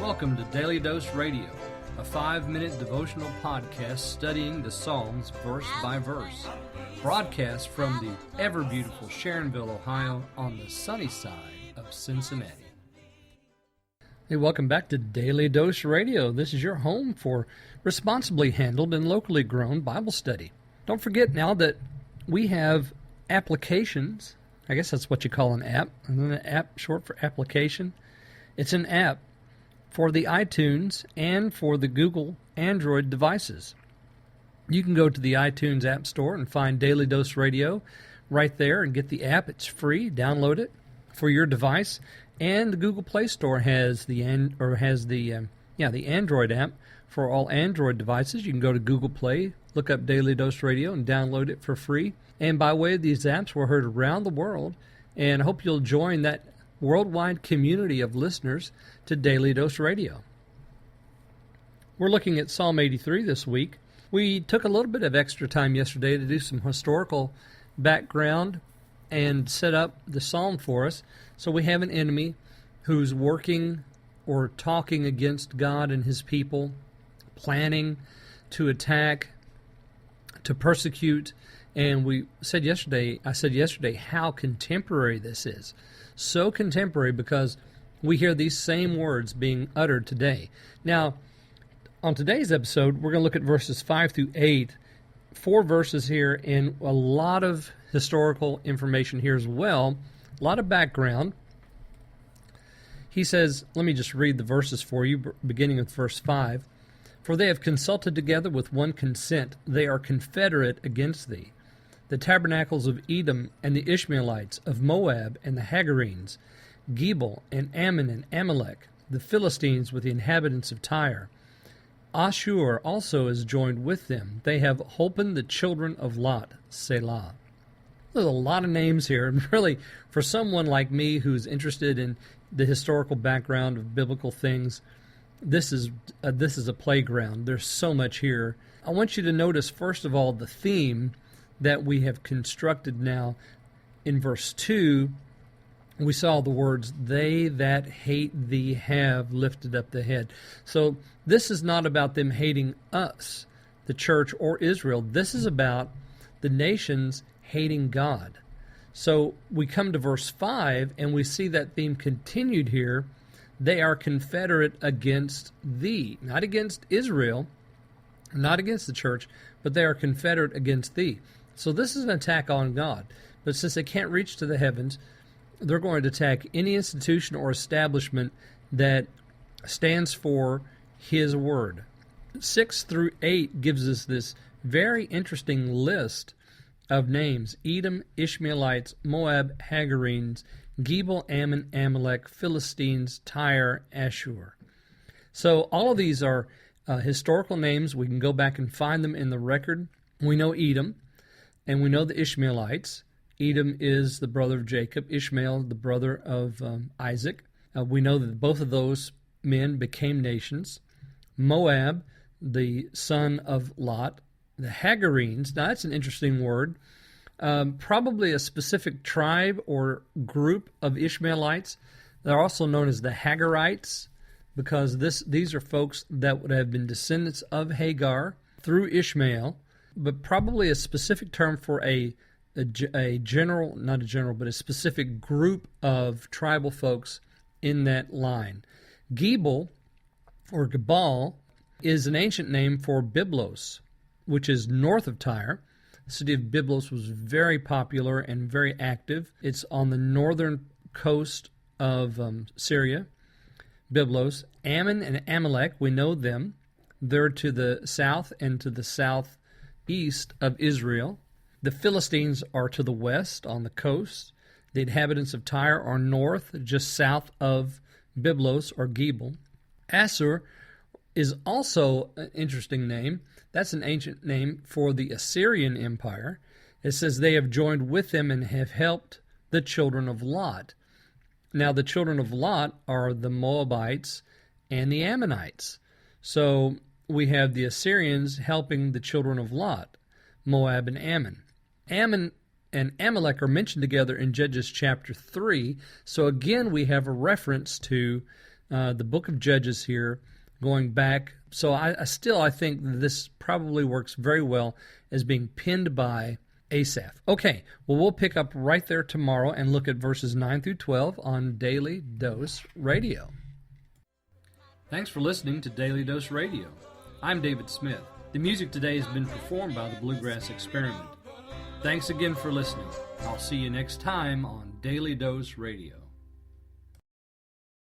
Welcome to Daily Dose Radio, a 5-minute devotional podcast studying the Psalms verse by verse. Broadcast from the ever-beautiful Sharonville, Ohio, on the sunny side of Cincinnati. Hey, welcome back to Daily Dose Radio. This is your home for responsibly handled and locally grown Bible study. Don't forget now that we have applications. I guess that's what you call an app. And then an app short for application. It's an app for the iTunes and for the Google Android devices. You can go to the iTunes App Store and find Daily Dose Radio right there and get the app. It's free. Download it for your device. And the Google Play Store has the Android app for all Android devices. You can go to Google Play, look up Daily Dose Radio, and download it for free. And by way of these apps, we're heard around the world, and I hope you'll join that worldwide community of listeners to Daily Dose Radio. We're looking at Psalm 83 this week. We took a little bit of extra time yesterday to do some historical background and set up the psalm for us. So we have an enemy who's working or talking against God and his people, planning to attack, to persecute. And I said yesterday how contemporary this is. So contemporary because we hear these same words being uttered today. Now, on today's episode, we're going to look at verses 5 through 8, 4 verses here, and a lot of historical information here as well, a lot of background. He says, let me just read the verses for you, beginning with verse 5. For they have consulted together with one consent. They are confederate against thee. The tabernacles of Edom and the Ishmaelites, of Moab and the Hagarenes, Gebal and Ammon and Amalek, the Philistines with the inhabitants of Tyre. Ashur also is joined with them. They have holpen the children of Lot, Selah. There's a lot of names here, and really, for someone like me who's interested in the historical background of biblical things, this is a playground. There's so much here. I want you to notice, first of all, the theme that we have constructed now. In verse 2, we saw the words, they that hate thee have lifted up the head. So this is not about them hating us, the church, or Israel. This is about the nations hating God. So we come to verse 5, and we see that theme continued here. They are confederate against thee, not against Israel, not against the church, but they are confederate against thee. So this is an attack on God. But since they can't reach to the heavens, they're going to attack any institution or establishment that stands for His Word. 6 through 8 gives us this very interesting list of names: Edom, Ishmaelites, Moab, Hagarenes, Gebal, Ammon, Amalek, Philistines, Tyre, Ashur. So all of these are historical names. We can go back and find them in the record. We know Edom, and we know the Ishmaelites. Edom is the brother of Jacob, Ishmael the brother of Isaac. We know that both of those men became nations. Moab, the son of Lot. The Hagarenes, now that's an interesting word, probably a specific tribe or group of Ishmaelites. They're also known as the Hagarites because these are folks that would have been descendants of Hagar through Ishmael, but probably a specific term for a specific group of tribal folks in that line. Gebal, or Gebal, is an ancient name for Byblos, which is north of Tyre. The city of Byblos was very popular and very active. It's on the northern coast of Syria. Byblos. Ammon and Amalek, we know them. They're to the south and to the southeast of Israel. The Philistines are to the west on the coast. The inhabitants of Tyre are north, just south of Byblos or Gebal. Assur is also an interesting name. That's an ancient name for the Assyrian Empire. It says they have joined with them and have helped the children of Lot. Now, the children of Lot are the Moabites and the Ammonites. So we have the Assyrians helping the children of Lot, Moab and Ammon. Ammon and Amalek are mentioned together in Judges chapter 3. So again, we have a reference to the book of Judges here, going back. So I think this probably works very well as being pinned by Asaph. Okay, well, we'll pick up right there tomorrow and look at verses 9 through 12 on Daily Dose Radio. Thanks for listening to Daily Dose Radio. I'm David Smith. The music today has been performed by the Bluegrass Experiment. Thanks again for listening. I'll see you next time on Daily Dose Radio.